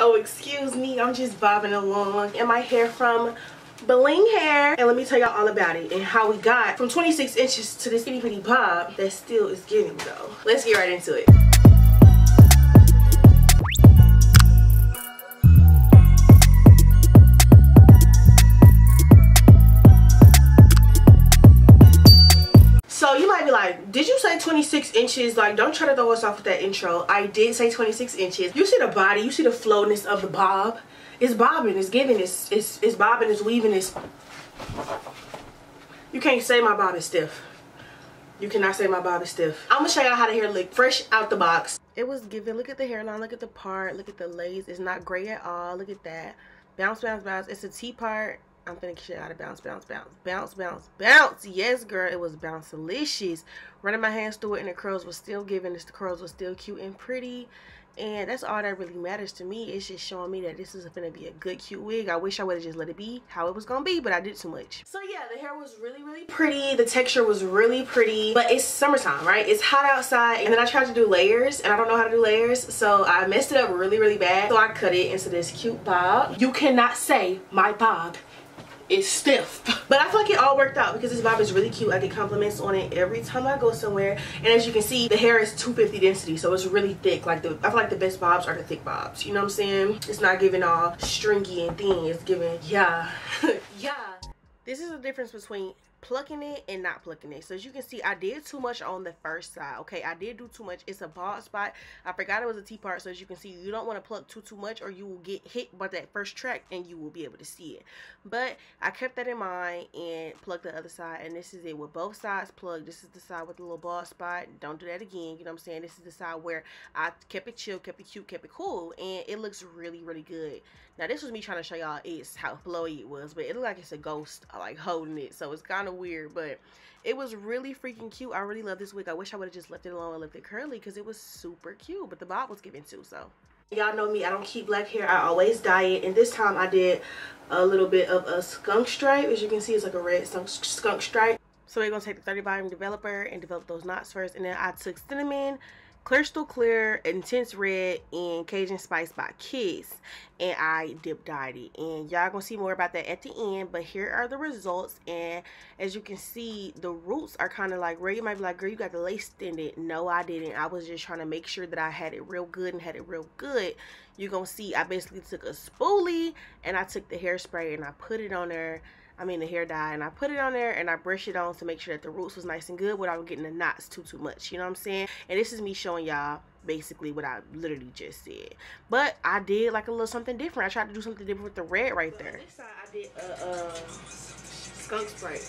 Oh, excuse me, I'm just bobbing along in my hair from Bling hair, and let me tell y'all all about it and how we got from 26 inches to this itty bitty bob that still is giving though. Let's get right into it. So you might be like, did you say 26 inches? Like, don't try to throw us off with that intro. I did say 26 inches. You see the body, you see the flowness of the bob. It's bobbing, it's giving, it's bobbing, it's weaving, it's... You can't say my bob is stiff. You cannot say my bob is stiff. I'm gonna show y'all how the hair look fresh out the box. It was giving. Look at the hairline, look at the part, look at the lace. It's not gray at all. Look at that. Bounce, bounce, bounce. It's a T part. I'm finna shit out of bounce, bounce, bounce, bounce, bounce, bounce. Yes, girl, it was bounce-alicious. Running my hands through it and the curls was still giving. The curls were still cute and pretty. And that's all that really matters to me. It's just showing me that this is gonna be a good, cute wig. I wish I would have just let it be how it was gonna be, but I did too much. So yeah, the hair was really, really pretty. The texture was really pretty, but it's summertime, right? It's hot outside, and then I tried to do layers, and I don't know how to do layers, so I messed it up really, really bad. So I cut it into this cute bob. You cannot say my bob is stiff, but I feel like it all worked out because this bob is really cute. I get compliments on it every time I go somewhere, and as you can see, the hair is 250 density, so it's really thick. Like I feel like the best bobs are the thick bobs, you know what I'm saying? It's not giving all stringy and thin. It's giving, yeah. Yeah, this is the difference between plucking it and not plucking it. So as you can see, I did too much on the first side. Okay, I did do too much. It's a bald spot. I forgot it was a T part. So as you can see, you don't want to pluck too much, or you will get hit by that first track and you will be able to see it. But I kept that in mind and plugged the other side, and this is it with both sides plugged. This is the side with the little bald spot. Don't do that again, you know what I'm saying? This is the side where I kept it chill, kept it cute, kept it cool, and it looks really, really good. Now this was me trying to show y'all how flowy it was, but it looked like it's a ghost like holding it, so it's kind of weird, but it was really freaking cute. I really love this wig. I wish I would have just left it alone and left it curly because it was super cute, but the bob was giving too. So y'all know me, I don't keep black hair, I always dye it, and this time I did a little bit of a skunk stripe. As you can see, it's like a red skunk stripe. So we're gonna take the 30 volume developer and develop those knots first, and then I took cinnamon, Crystal Clear, Intense Red, and Cajun Spice by Kiss, and I dip dyed it. And y'all gonna see more about that at the end, but here are the results. And as you can see, the roots are kind of like where you might be like, girl, you got the lace extended. No, I didn't. I was just trying to make sure that I had it real good and had it real good. You're gonna see I basically took a spoolie and I took the hairspray and I put it on there. I mean the hair dye, and I put it on there and I brushed it on to make sure that the roots was nice and good without getting the knots too much, you know what I'm saying? And this is me showing y'all basically what I literally just said, but I did like a little something different. I tried to do something different with the red right there. This side I did skunk stripe,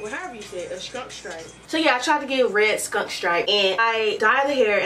well, however you say it, a skunk stripe. So yeah, I tried to get red skunk stripe, and I dyed the hair.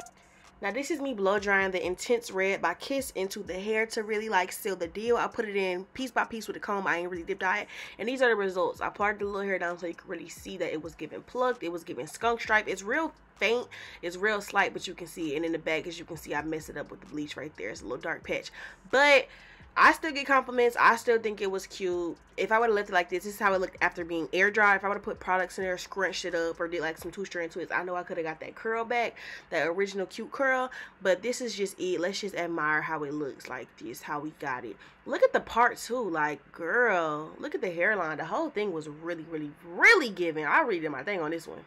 Now this is me blow drying the Intense Red by Kiss into the hair to really like seal the deal. I put it in piece by piece with a comb. I ain't really dip dye it. And these are the results. I parted the little hair down so you can really see that it was giving plucked. It was giving skunk stripe. It's real faint. It's real slight, but you can see it. And in the back, as you can see, I messed it up with the bleach right there. It's a little dark patch. But I still get compliments. I still think it was cute. If I would have left it like this is how it looked after being air dry. If I would have put products in there, scrunched it up, or did like some 2-strand twists, I know I could have got that curl back, that original cute curl. But this is just it. Let's just admire how it looks like this, how we got it. Look at the part too. Like, girl, look at the hairline. The whole thing was really, really, really giving. I really did my thing on this one.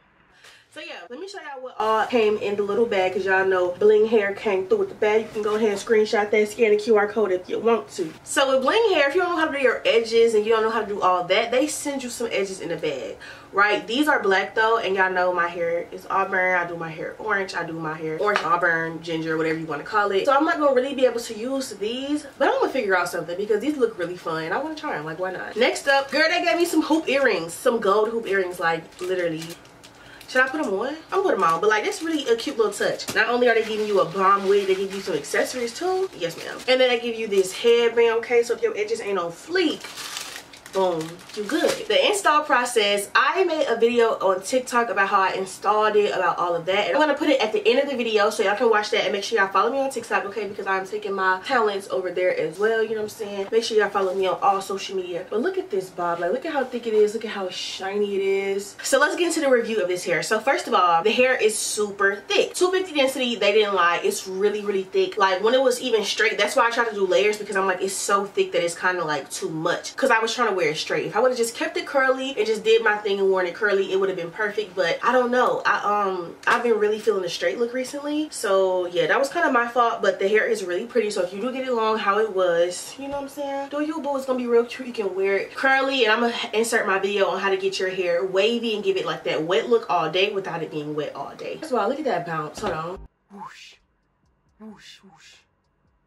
So yeah, let me show y'all what all came in the little bag, because y'all know Bling hair came through with the bag. You can go ahead and screenshot that, scan the QR code if you want to. So with Bling hair, if you don't know how to do your edges and you don't know how to do all that, they send you some edges in the bag, right? These are black though, and y'all know my hair is auburn. I do my hair orange. I do my hair orange, auburn, ginger, whatever you want to call it. So I'm not gonna really be able to use these, but I'm gonna figure out something because these look really fun. I want to try them. Like, why not? Next up, girl, they gave me some hoop earrings, some gold hoop earrings, like literally. Should I put them on? I'm gonna put them on, but like that's really a cute little touch. Not only are they giving you a bomb wig, they give you some accessories too. Yes, ma'am. And then they give you this headband, okay? So if your edges ain't on fleek, boom, you good. The install process, I made a video on TikTok about how I installed it, about all of that, and I'm gonna put it at the end of the video so y'all can watch that, and make sure y'all follow me on TikTok, okay, because I'm taking my talents over there as well, you know what I'm saying? Make sure y'all follow me on all social media. But look at this bob, like look at how thick it is, look at how shiny it is. So let's get into the review of this hair. So first of all, the hair is super thick. 250 density, they didn't lie, it's really thick. Like when it was even straight, that's why I try to do layers, because I'm like, it's so thick that it's kind of like too much, because I was trying to wear it straight. If I would have just kept it curly and just did my thing and worn it curly, it would have been perfect. But I don't know, I've been really feeling the straight look recently, so yeah, that was kind of my fault. But the hair is really pretty, so if you do get it long how it was, you know what I'm saying, do you boo, it's gonna be real cute. You can wear it curly, and I'm gonna insert my video on how to get your hair wavy and give it like that wet look all day without it being wet all day. First of all, look at that bounce, hold on. Whoosh, whoosh, whoosh.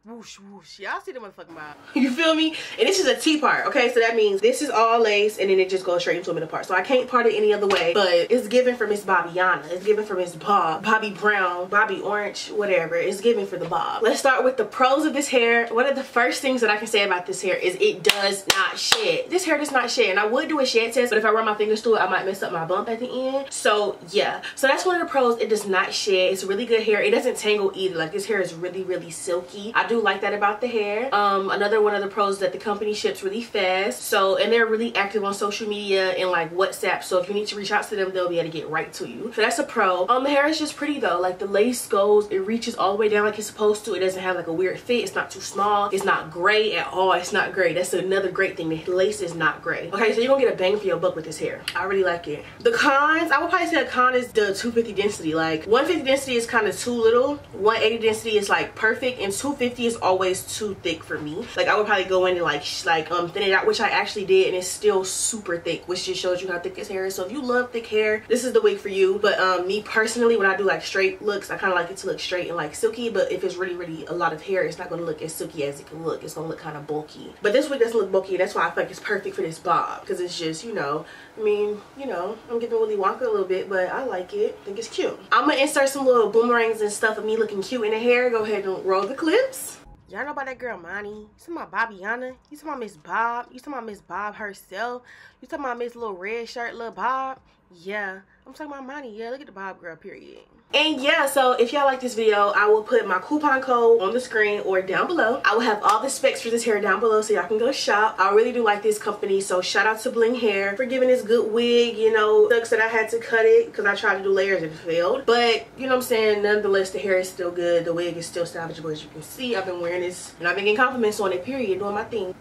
Whoosh, whoosh. Y'all see the motherfucking bob. You feel me? And this is a T part, okay? So that means this is all lace, and then it just goes straight into a middle part. So I can't part it any other way, but it's given for Miss Bobbiana. It's given for Miss Bob, Bobby Brown, Bobby Orange, whatever. It's given for the bob. Let's start with the pros of this hair. One of the first things that I can say about this hair is it does not shed. This hair does not shed, and I would do a shed test, but if I run my fingers through it, I might mess up my bump at the end. So yeah, so that's one of the pros. It does not shed. It's really good hair. It doesn't tangle either. Like this hair is really silky. I do like that about the hair. Another one of the pros is that the company ships really fast, so, and they're really active on social media and like WhatsApp, so if you need to reach out to them, they'll be able to get right to you. So that's a pro. The hair is just pretty though. Like the lace goes, it reaches all the way down like it's supposed to. It doesn't have like a weird fit. It's not too small. It's not gray at all. It's not gray. That's another great thing. The lace is not gray. Okay, so you're gonna get a bang for your buck with this hair. I really like it. The cons, I would probably say a con is the 250 density. Like 150 density is kind of too little, 180 density is like perfect, and 250 is always too thick for me. Like I would probably go in and like thin it out, which I actually did, and it's still super thick, which just shows you how thick this hair is. So if you love thick hair, this is the wig for you. But me personally, when I do like straight looks, I kind of like it to look straight and like silky. But if it's really a lot of hair, it's not going to look as silky as it can look. It's going to look kind of bulky. But this wig doesn't look bulky. That's why I feel like it's perfect for this bob, because it's just, you know, I mean, you know, I'm giving Willy Wonka a little bit, but I like it. I think it's cute. I'm gonna insert some little boomerangs and stuff of me looking cute in the hair. Go ahead and roll the clips. Y'all know about that girl Amani? You talking about Bobbiana? You talking about Miss Bob? You talking about Miss Bob herself? You talking about Miss Little Red Shirt, Little Bob? Yeah, I'm talking about Amani. Yeah, look at the Bob girl, period. And yeah, so if y'all like this video, I will put my coupon code on the screen or down below. I will have all the specs for this hair down below so y'all can go shop. I really do like this company, so shout out to Bling Hair for giving this good wig. You know, sucks that I had to cut it because I tried to do layers and it failed. But, you know what I'm saying, nonetheless, the hair is still good. The wig is still salvageable, as you can see. I've been wearing this and I've been getting compliments on it, period, doing my thing.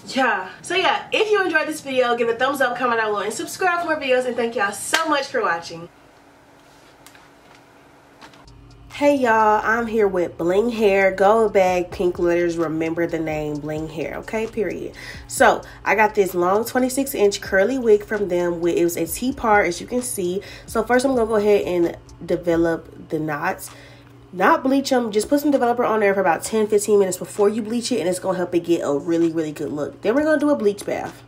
Yeah, so yeah, if you enjoyed this video, give a thumbs up, comment down below, and subscribe for more videos. And thank y'all so much for watching. Hey y'all, I'm here with Bling Hair, gold bag, pink letters, remember the name, Bling Hair, okay, period. So I got this long 26-inch curly wig from them. It was a T-part, as you can see. So first I'm gonna go ahead and develop the knots. Not bleach them, just put some developer on there for about 10-15 minutes before you bleach it, and it's gonna help it get a really good look. Then we're gonna do a bleach bath.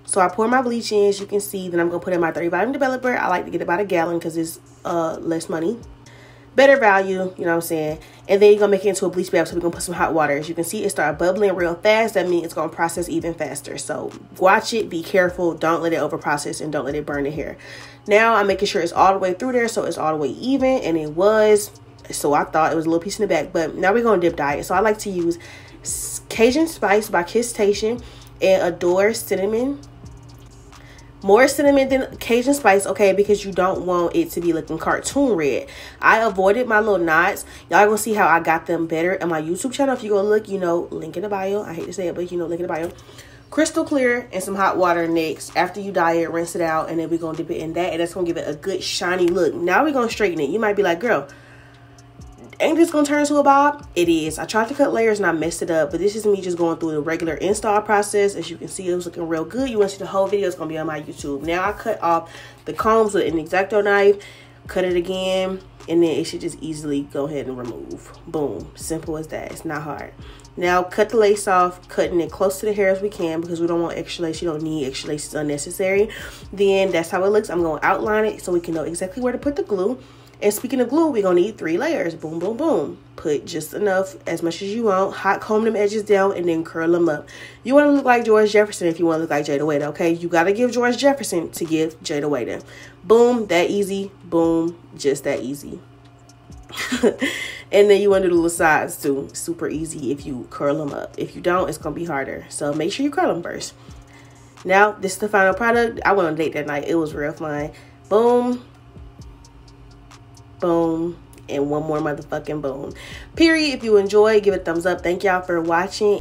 So I pour my bleach in, as you can see. Then I'm gonna put in my 30 volume developer. I like to get about a gallon because it's less money, better value, you know what I'm saying. And then you're gonna make it into a bleach bath. So we're gonna put some hot water. As you can see, it started bubbling real fast. That means it's gonna process even faster. So watch it, be careful, don't let it over process, and don't let it burn the hair. Now I'm making sure it's all the way through there, so it's all the way even, and it was. So I thought it was a little piece in the back, but now we're gonna dip dye it. So I like to use Cajun Spice by Kiss Station and Adore Cinnamon. More cinnamon than Cajun Spice, okay, because you don't want it to be looking cartoon red. I avoided my little knots. Y'all gonna see how I got them better on my YouTube channel. If you go look, you know, link in the bio. I hate to say it, but you know, link in the bio. Crystal clear and some hot water next. After you dye it, rinse it out, and then we're gonna dip it in that, and that's gonna give it a good shiny look. Now we're gonna straighten it. You might be like, girl, ain't this gonna turn into a bob? It is. I tried to cut layers and I messed it up, but this is me just going through the regular install process. As you can see, it was looking real good. You want to see the whole video, it's gonna be on my YouTube. Now I cut off the combs with an X-Acto knife, cut it again, and then it should just easily go ahead and remove. Boom, simple as that. It's not hard. Now cut the lace off, cutting it close to the hair as we can because we don't want extra lace. You don't need extra lace, it's unnecessary. Then that's how it looks. I'm gonna outline it so we can know exactly where to put the glue. And speaking of glue, we're gonna need 3 layers. Boom, boom, boom. Put just enough, as much as you want. Hot comb them edges down and then curl them up. You want to look like George Jefferson if you want to look like Jada Waiter, okay? You gotta give George Jefferson to give Jada Waiter. Boom, that easy. Boom, just that easy. And then you want to do the little sides too. Super easy if you curl them up. If you don't, it's gonna be harder. So make sure you curl them first. Now, this is the final product. I went on a date that night. It was real fun. Boom. Boom. And one more motherfucking boom. Period. If you enjoy, give it a thumbs up. Thank y'all for watching.